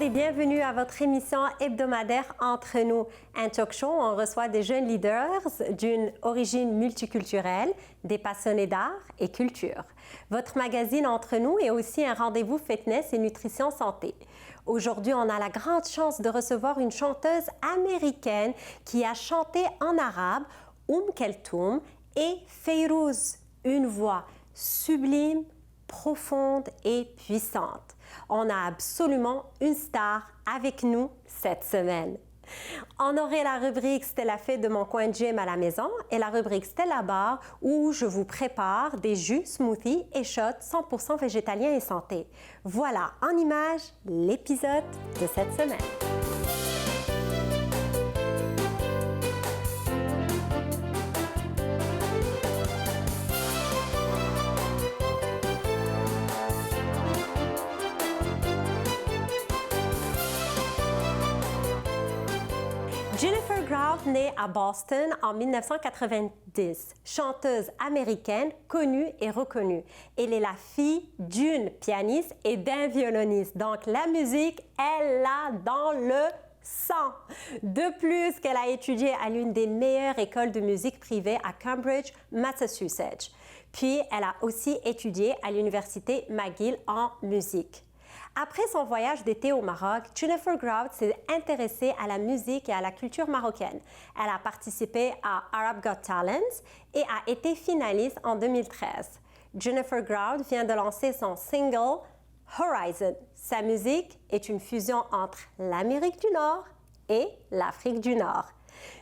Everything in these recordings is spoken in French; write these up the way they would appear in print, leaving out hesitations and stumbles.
monde et bienvenue à votre émission hebdomadaire Entre nous, un talk show où on reçoit des jeunes leaders d'une origine multiculturelle, des passionnés d'art et culture. Votre magazine Entre nous est aussi un rendez-vous fitness et nutrition santé. Aujourd'hui, on a la grande chance de recevoir une chanteuse américaine qui a chanté en arabe Keltoum et Fayrouz, une voix sublime, profonde et puissante. On a absolument une star avec nous cette semaine. On aurait la rubrique C'était la fête de mon coin de gym à la maison et la rubrique C'était la bar où je vous prépare des jus, smoothies et shots 100% végétaliens et santé. Voilà en images l'épisode de cette semaine. Jennifer Grout naît à Boston en 1990, chanteuse américaine connue et reconnue. Elle est la fille d'une pianiste et d'un violoniste. Donc la musique, elle l'a dans le sang. De plus, qu'elle a étudié à l'une des meilleures écoles de musique privée à Cambridge, Massachusetts. Puis, elle a aussi étudié à l'université McGill en musique. Après son voyage d'été au Maroc, Jennifer Grout s'est intéressée à la musique et à la culture marocaine. Elle a participé à Arab Got Talent et a été finaliste en 2013. Jennifer Grout vient de lancer son single Horizon. Sa musique est une fusion entre l'Amérique du Nord et l'Afrique du Nord.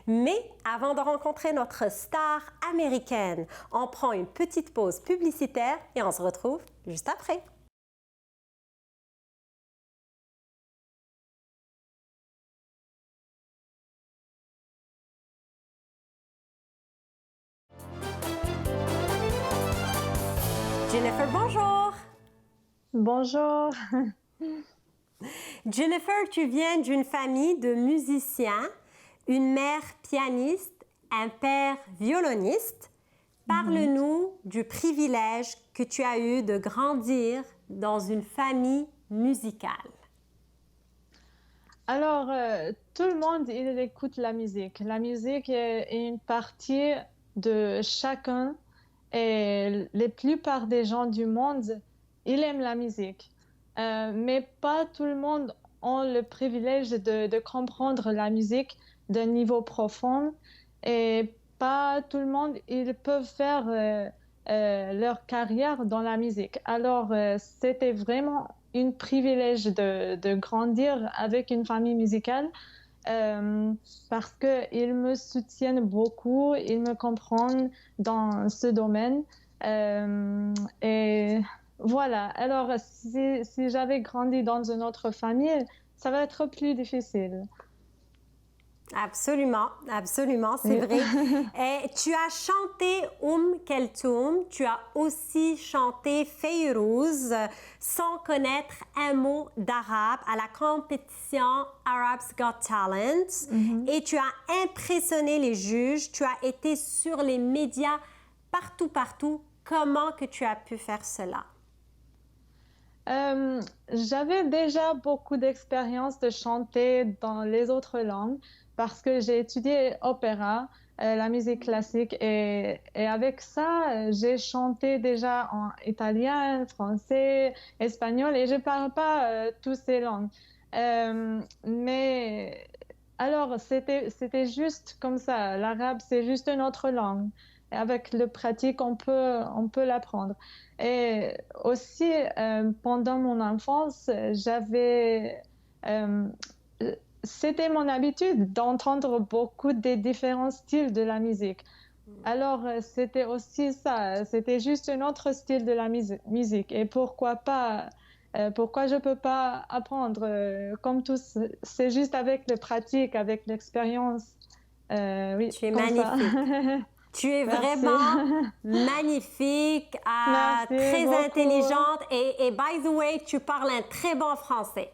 Mais avant de rencontrer notre star américaine, on prend une petite pause publicitaire et on se retrouve juste après. Jennifer, bonjour! Bonjour! Jennifer, tu viens d'une famille de musiciens, une mère pianiste, un père violoniste. Parle-nous du privilège que tu as eu de grandir dans une famille musicale. Alors, tout le monde, il écoute la musique. La musique est une partie de chacun et la plupart des gens du monde, ils aiment la musique. Mais pas tout le monde a le privilège de comprendre la musique d'un niveau profond et pas tout le monde, ils peuvent faire leur carrière dans la musique. Alors, c'était vraiment un privilège de grandir avec une famille musicale parce qu'ils me soutiennent beaucoup, ils me comprennent dans ce domaine. Et voilà. Alors, si j'avais grandi dans une autre famille, ça va être plus difficile. Absolument, absolument, c'est vrai. Et tu as chanté Keltoum, tu as aussi chanté Fayrouz sans connaître un mot d'arabe à la compétition Arab's Got Talent. Et tu as impressionné les juges, tu as été sur les médias partout. Comment que tu as pu faire cela? J'avais déjà beaucoup d'expérience de chanter dans les autres langues parce que j'ai étudié opéra, la musique classique et avec ça, j'ai chanté déjà en italien, français, espagnol et je parle pas toutes ces langues. Mais alors, c'était juste comme ça. L'arabe, c'est juste une autre langue. Et avec le pratique, on peut l'apprendre. Et aussi, pendant mon enfance, c'était mon habitude d'entendre beaucoup des différents styles de la musique. Alors, c'était aussi ça. C'était juste un autre style de la musique. Et pourquoi pas, pourquoi je peux pas apprendre comme tous? C'est juste avec la pratique, avec l'expérience. Oui, Tu es comme magnifique. ça. Tu es Merci. vraiment magnifique, Merci très beaucoup. intelligente et by the way, tu parles un très bon français.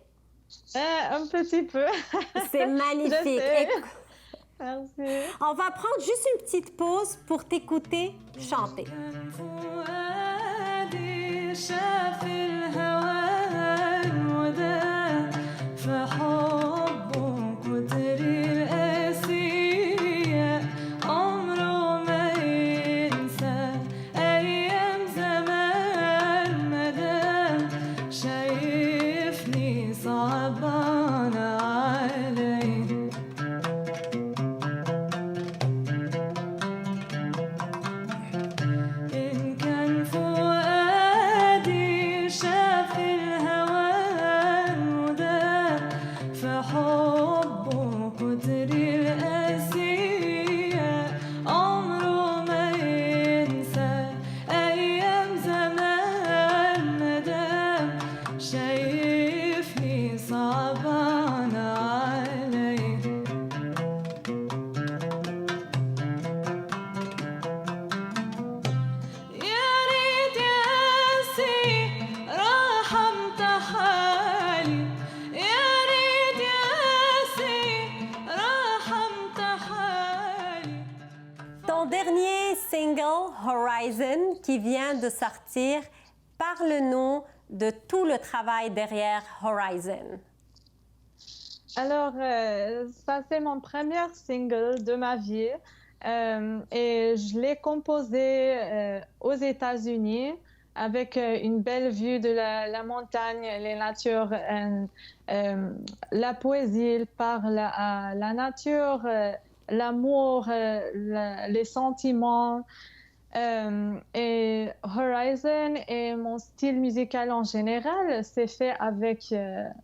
Un petit peu. C'est magnifique. Je sais. Merci. On va prendre juste une petite pause pour t'écouter chanter. qui vient de sortir. Parle-nous de tout le travail derrière Horizon. Alors, ça, c'est mon premier single de ma vie et je l'ai composé aux États-Unis avec une belle vue de la montagne, les natures, la poésie, il parle à la nature, l'amour, les sentiments. Et Horizon et mon style musical en général, c'est fait avec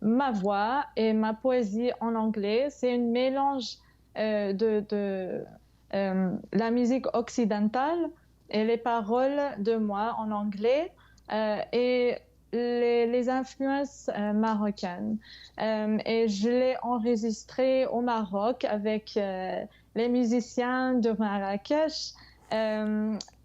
ma voix et ma poésie en anglais. C'est un mélange de la musique occidentale et les paroles de moi en anglais et les influences marocaines. Et je l'ai enregistré au Maroc avec les musiciens de Marrakech.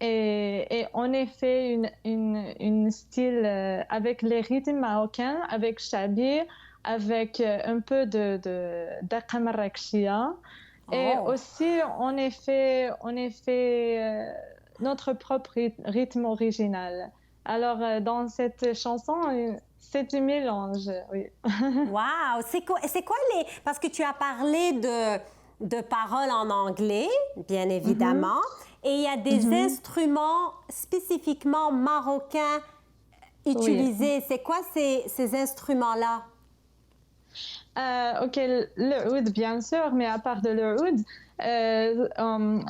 Et on a fait une style avec les rythmes marocains, avec Chabi, avec un peu d'Aqa Marrakechia. Et aussi, on a fait notre propre rythme original. Alors, dans cette chanson, c'est un mélange, oui. Wow! C'est quoi les... Parce que tu as parlé de paroles en anglais, bien évidemment, et il y a des instruments spécifiquement marocains utilisés. Oui. C'est quoi ces instruments-là? OK, le oud, bien sûr, mais à part de le oud,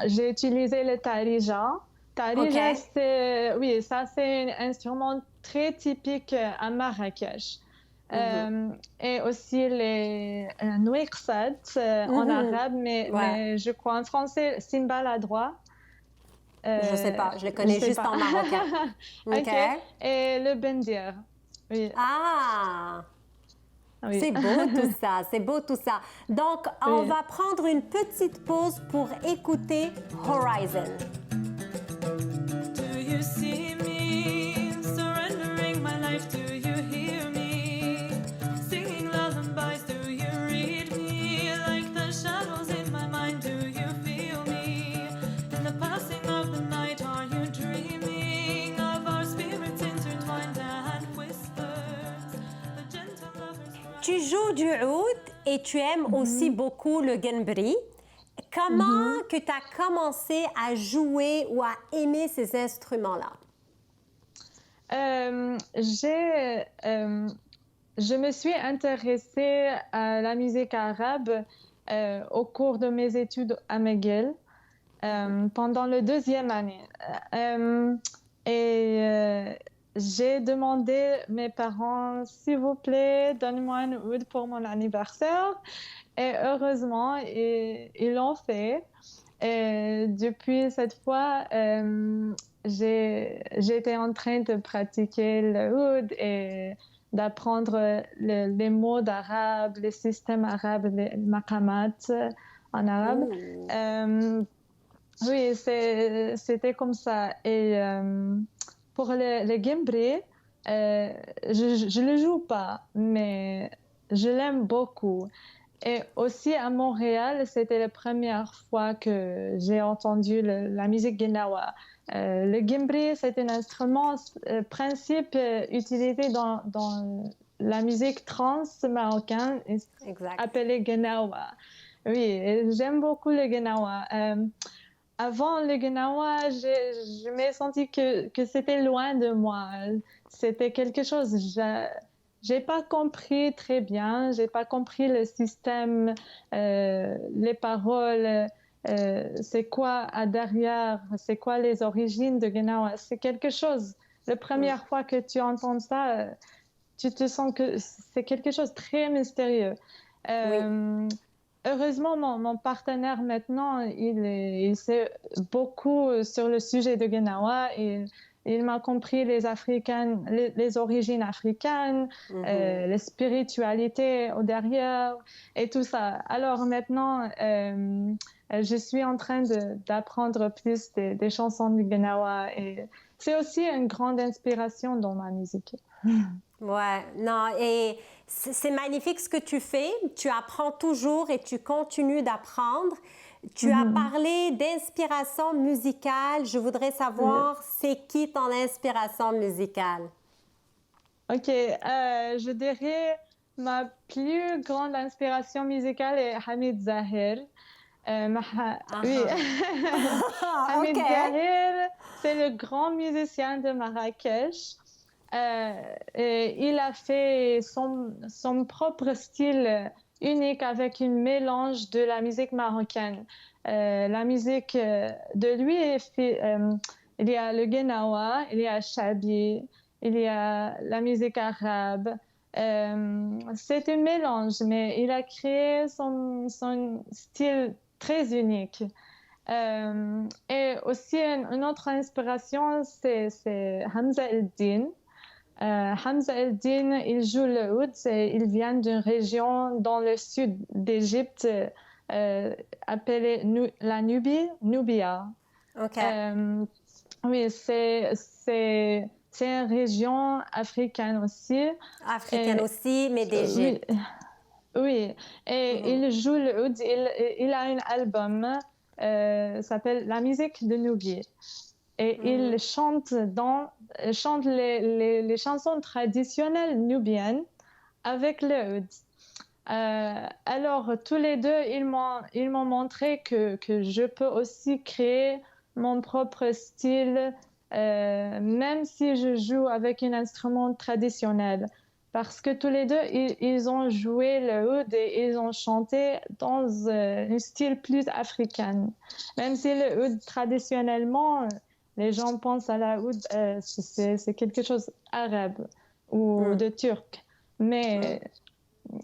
j'ai utilisé le tarija. Tarija, okay. Ça, c'est un instrument très typique à Marrakech. Et aussi les nouiqsat en arabe, mais je crois en français, cymbale à droit. Je ne sais pas, je le connais juste en marocain. OK. Et le bendir. Oui. Ah! Oui. C'est beau tout ça, c'est beau tout ça. Donc, on va prendre une petite pause pour écouter Horizon. Do you see me surrendering my life? Do you hear me singing lullabies? Do you read me like the shadows in my mind? Do you feel me in the passing of the night? Are you dreaming of our spirits intertwined and whispers? The gentle lovers. Tu joues du oud et tu aimes aussi beaucoup le guembri. Comment que tu as commencé à jouer ou à aimer ces instruments-là? Je me suis intéressée à la musique arabe au cours de mes études à McGill pendant la deuxième année. J'ai demandé à mes parents, s'il vous plaît, donnez-moi un oud pour mon anniversaire. Et heureusement, ils l'ont fait. Et depuis cette fois, j'étais en train de pratiquer le oud et d'apprendre les mots d'arabe, les systèmes arabes, les maqamat en arabe. Oui, c'était comme ça. Et pour le guembri, je ne le joue pas, mais je l'aime beaucoup. Et aussi à Montréal, c'était la première fois que j'ai entendu la musique guinawa. Le guembri, c'est un instrument principe utilisé dans la musique trans marocaine appelée guinawa. Oui, j'aime beaucoup le guinawa. Avant le guinawa, je m'ai senti que c'était loin de moi. C'était quelque chose... J'ai pas compris très bien, j'ai pas compris le système, les paroles, c'est quoi derrière, c'est quoi les origines de Guinawa. C'est quelque chose, la première fois que tu entends ça, tu te sens que c'est quelque chose de très mystérieux. Heureusement, mon partenaire maintenant, il sait beaucoup sur le sujet de Guinawa et il m'a compris les origines africaines, les spiritualités au derrière et tout ça. Alors maintenant, je suis en train d'apprendre plus des chansons du Guinawa et c'est aussi une grande inspiration dans ma musique. Ouais, non, et c'est magnifique ce que tu fais. Tu apprends toujours et tu continues d'apprendre. Tu as parlé d'inspiration musicale. Je voudrais savoir, c'est qui ton inspiration musicale? Ok, je dirais ma plus grande inspiration musicale est Hamid Zahir. Oui, Hamid OK. Zahir, c'est le grand musicien de Marrakech. Et il a fait son propre style unique avec un mélange de la musique marocaine. La musique de lui, il y a le Genawa, il y a Chabi, il y a la musique arabe. C'est un mélange, mais il a créé son style très unique. Et aussi, une autre inspiration, c'est Hamza El-Din. Hamza El-Din, il joue le oud et il vient d'une région dans le sud d'Égypte appelée la Nubia. OK. Oui, c'est une région africaine aussi. Africaine aussi, mais d'Égypte. Oui, oui. Et il joue le oud. Il a un album s'appelle La musique de Nubie. Et il chante les chansons traditionnelles nubiennes avec le oud. Alors, tous les deux, ils m'ont montré que je peux aussi créer mon propre style, même si je joue avec un instrument traditionnel. Parce que tous les deux, ils ont joué le oud et ils ont chanté dans un style plus africain. Même si le oud, traditionnellement, les gens pensent à la oud, c'est quelque chose d'arabe ou de turc. Mais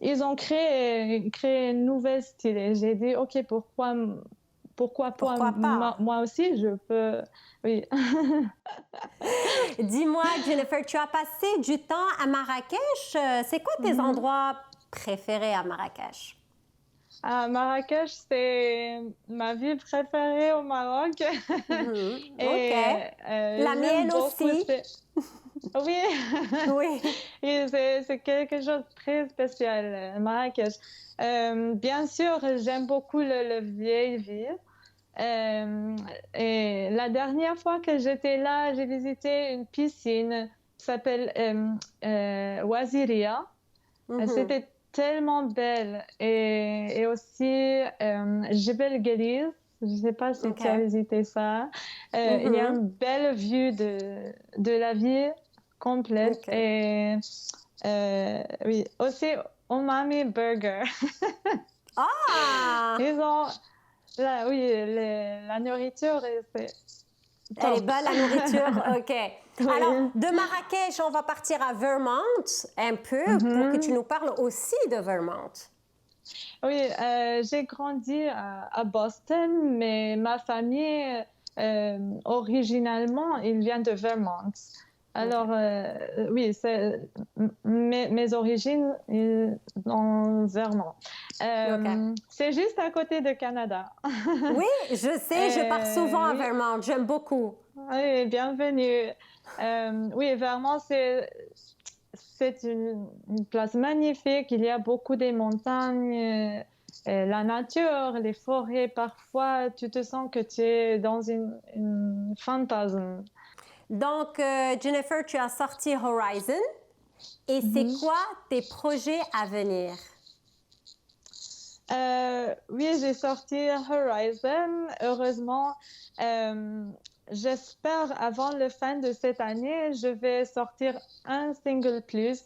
ils ont créé un nouvel style et j'ai dit, OK, pourquoi pas? moi aussi, je peux... Oui. Dis-moi, Jennifer, tu as passé du temps à Marrakech. C'est quoi tes endroits préférés à Marrakech? À Marrakech, c'est ma ville préférée au Maroc. OK. La J'aime mienne beaucoup. aussi. Oui, Oui. et c'est quelque chose de très spécial, Marrakech. Bien sûr, j'aime beaucoup le vieille ville. Et la dernière fois que j'étais là, j'ai visité une piscine qui s'appelle Waziria. C'était tellement belle. Et aussi Jebel Geliz. Je ne sais pas si tu as OK. visité ça. Il y a une belle vue de la ville complète. OK. Et oui, aussi Umami Burger. Ah! Ils ont, oui, la nourriture, c'est Elle est top. bonne, la nourriture? OK. Alors, Oui. de Marrakech, on va partir à Vermont un peu pour que tu nous parles aussi de Vermont. Oui, j'ai grandi à Boston, mais ma famille, originalement, il vient de Vermont. Alors, oui, mes origines dans Vermont. OK. C'est juste à côté de Canada. Oui, je sais, je pars souvent à Oui, Vermont. J'aime beaucoup. oui, bienvenue. Oui, Vermont, c'est une place magnifique. Il y a beaucoup de montagnes, la nature, les forêts. Parfois, tu te sens que tu es dans une fantasme. Donc, Jennifer, tu as sorti Horizon. Et c'est quoi tes projets à venir? Oui, j'ai sorti Horizon. Heureusement, j'espère avant la fin de cette année, je vais sortir un single plus.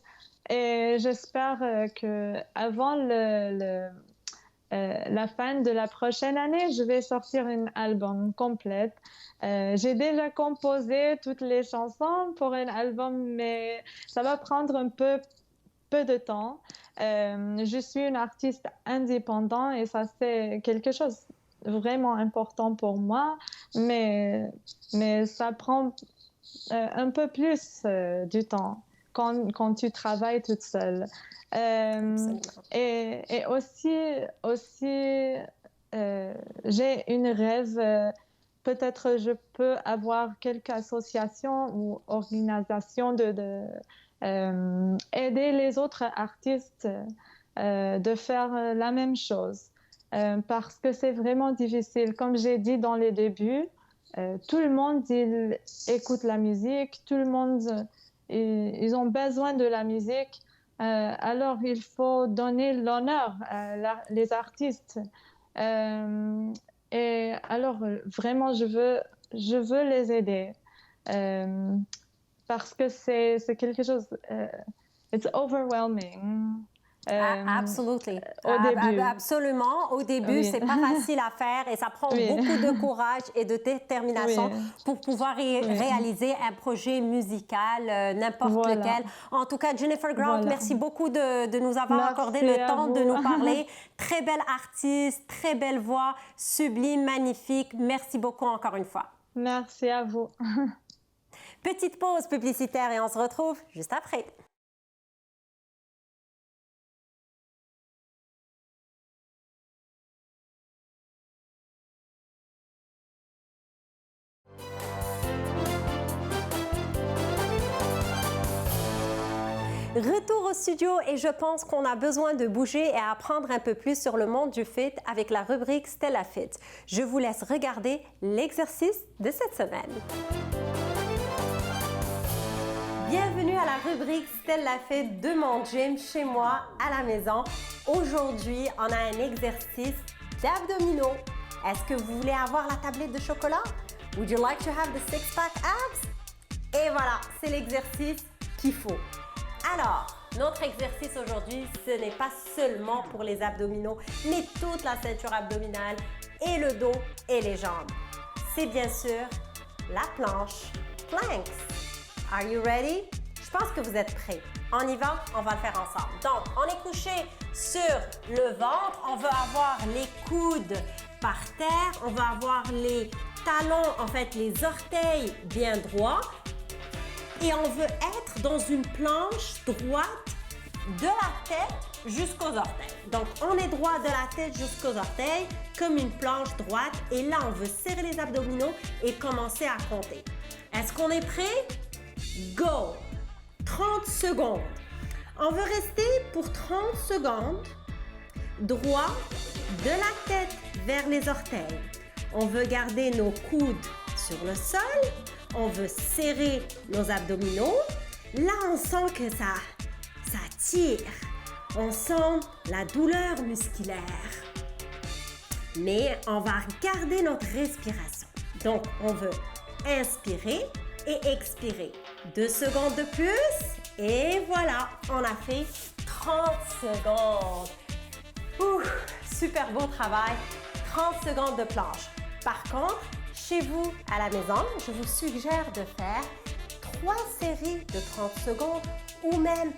Et j'espère que avant la fin de la prochaine année, je vais sortir un album complet. J'ai déjà composé toutes les chansons pour un album, mais ça va prendre un peu de temps. Je suis une artiste indépendante et ça, c'est quelque chose de vraiment important pour moi, mais ça prend un peu plus du temps quand tu travailles toute seule. Et aussi j'ai une rêve. Peut-être je peux avoir quelques associations ou organisations aider les autres artistes de faire la même chose. parce que c'est vraiment difficile. Comme j'ai dit dans les débuts, tout le monde il écoute la musique, tout le monde ils ont besoin de la musique. Alors il faut donner l'honneur les artistes. Et alors vraiment je veux les aider parce que c'est quelque chose. It's overwhelming. Absolutely. Au début. Absolument. Au début, Oui. c'est pas facile à faire et ça prend Oui. beaucoup de courage et de détermination Oui. pour pouvoir réaliser un projet musical, n'importe Voilà. lequel. En tout cas, Jennifer Grant, Voilà. merci beaucoup de nous avoir Merci accordé le à temps de vous. nous parler. Très belle artiste, très belle voix, sublime, magnifique. Merci beaucoup encore une fois. Merci à vous. Petite pause publicitaire et on se retrouve juste après. Retour au studio et je pense qu'on a besoin de bouger et apprendre un peu plus sur le monde du fit avec la rubrique Stella Fit. Je vous laisse regarder l'exercice de cette semaine. Bienvenue à la rubrique Stella Fit de mon gym chez moi à la maison. Aujourd'hui, on a un exercice d'abdominaux. Est-ce que vous voulez avoir la tablette de chocolat? Would you like to have the six-pack abs? Et voilà, c'est l'exercice qu'il faut. Alors, notre exercice aujourd'hui, ce n'est pas seulement pour les abdominaux, mais toute la ceinture abdominale et le dos et les jambes. C'est bien sûr la planche planks. Are you ready? Je pense que vous êtes prêts. On y va? On va le faire ensemble. Donc, on est couché sur le ventre. On veut avoir les coudes par terre. On va avoir les talons, en fait, les orteils bien droits. Et on veut être dans une planche droite de la tête jusqu'aux orteils. Donc, on est droit de la tête jusqu'aux orteils comme une planche droite. Et là, on veut serrer les abdominaux et commencer à compter. Est-ce qu'on est prêt? Go! 30 secondes. On veut rester pour 30 secondes droit de la tête vers les orteils. On veut garder nos coudes sur le sol. On veut serrer nos abdominaux. Là, on sent que ça tire. On sent la douleur musculaire. Mais on va garder notre respiration. Donc, on veut inspirer et expirer. 2 secondes de plus. Et voilà, on a fait 30 secondes. Ouh, super beau travail. 30 secondes de planche. Par contre, chez vous, à la maison, je vous suggère de faire 3 séries de 30 secondes ou même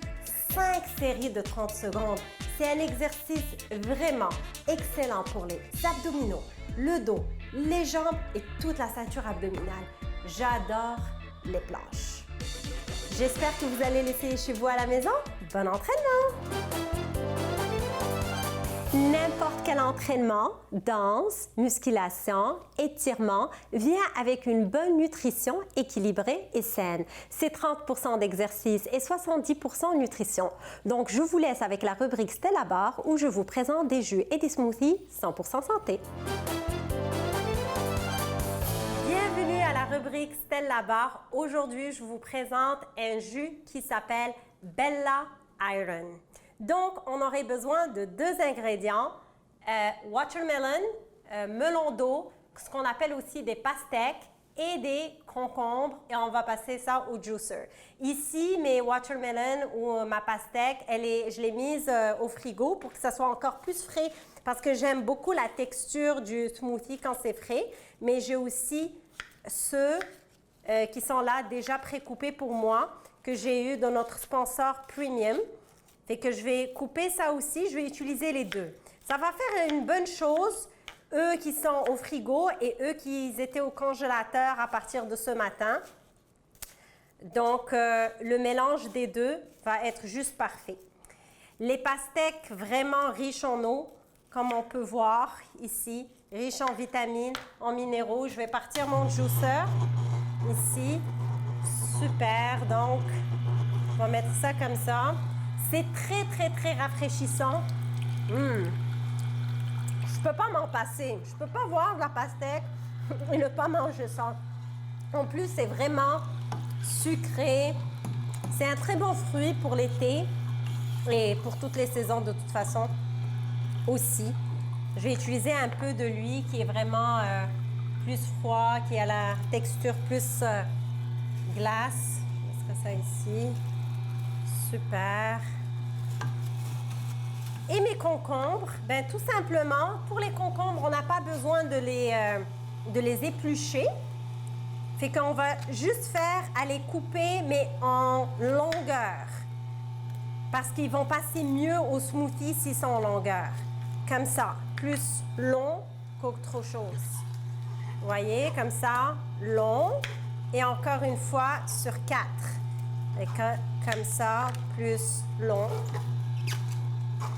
5 séries de 30 secondes. C'est un exercice vraiment excellent pour les abdominaux, le dos, les jambes et toute la ceinture abdominale. J'adore les planches. J'espère que vous allez l'essayer chez vous à la maison. Bon entraînement! N'importe quel entraînement, danse, musculation, étirement vient avec une bonne nutrition équilibrée et saine. C'est 30% d'exercice et 70% nutrition. Donc, je vous laisse avec la rubrique Stella Bar où je vous présente des jus et des smoothies 100% santé. Bienvenue à la rubrique Stella Bar. Aujourd'hui, je vous présente un jus qui s'appelle Bella Iron. Donc, on aurait besoin de 2 ingrédients, watermelon, melon d'eau, ce qu'on appelle aussi des pastèques et des concombres et on va passer ça au juicer. Ici, mes watermelon ou ma pastèque, je l'ai mise au frigo pour que ça soit encore plus frais parce que j'aime beaucoup la texture du smoothie quand c'est frais, mais j'ai aussi ceux qui sont là déjà pré-coupés pour moi que j'ai eu de notre sponsor Premium. Fait que je vais couper ça aussi, je vais utiliser les deux. Ça va faire une bonne chose, eux qui sont au frigo et eux qui étaient au congélateur à partir de ce matin. Donc, le mélange des deux va être juste parfait. Les pastèques vraiment riches en eau, comme on peut voir ici, riches en vitamines, en minéraux. Je vais partir mon juicer ici. Super, donc on va mettre ça comme ça. C'est très, très, très rafraîchissant. peux pas m'en passer. Je peux pas voir de la pastèque et ne pas manger ça. En plus, c'est vraiment sucré. C'est un très bon fruit pour l'été et pour toutes les saisons de toute façon aussi. Je vais utiliser un peu de lui qui est vraiment plus froid, qui a la texture plus glace. Je mettrai ça ici. Super. Et mes concombres, ben, tout simplement, pour les concombres, on n'a pas besoin de les éplucher. Fait qu'on va juste faire à les couper, mais en longueur. Parce qu'ils vont passer mieux au smoothie s'ils sont en longueur. Comme ça, plus long qu'autre chose. Vous voyez, comme ça, long. Et encore une fois, sur 4. Et comme ça, plus long.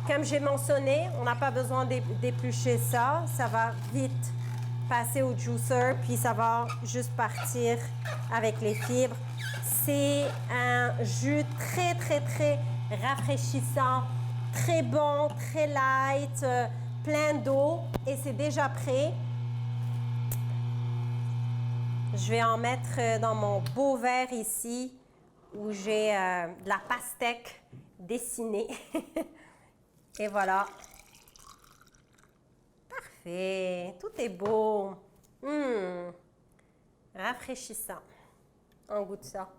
Comme j'ai mentionné, on n'a pas besoin d'éplucher ça. Ça va vite passer au juicer, puis ça va juste partir avec les fibres. C'est un jus très, très, très rafraîchissant, très bon, très light, plein d'eau. Et c'est déjà prêt. Je vais en mettre dans mon beau verre ici, où j'ai de la pastèque dessinée. Et voilà. Parfait. Tout est beau. Rafraîchissant. On goûte ça.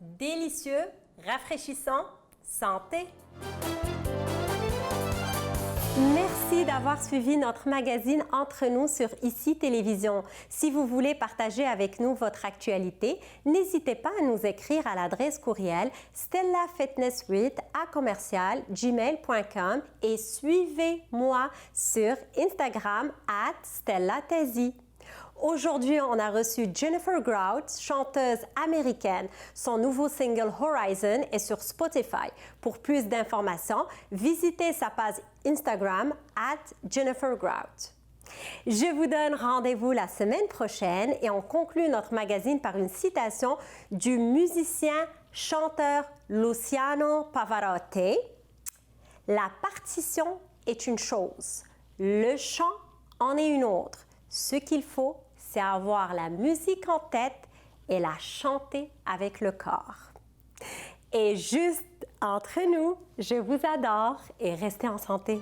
Délicieux, rafraîchissant. Santé. Merci d'avoir suivi notre magazine Entre nous sur ICI Télévision. Si vous voulez partager avec nous votre actualité, n'hésitez pas à nous écrire à l'adresse courriel stellafitness8@gmail.com et suivez-moi sur Instagram @stellatesi. Aujourd'hui, on a reçu Jennifer Grout, chanteuse américaine. Son nouveau single Horizon est sur Spotify. Pour plus d'informations, visitez sa page Instagram @JenniferGrout. Je vous donne rendez-vous la semaine prochaine et on conclut notre magazine par une citation du musicien chanteur Luciano Pavarotti. La partition est une chose, le chant en est une autre. Ce qu'il faut, c'est avoir la musique en tête et la chanter avec le corps. Et juste entre nous, je vous adore et restez en santé.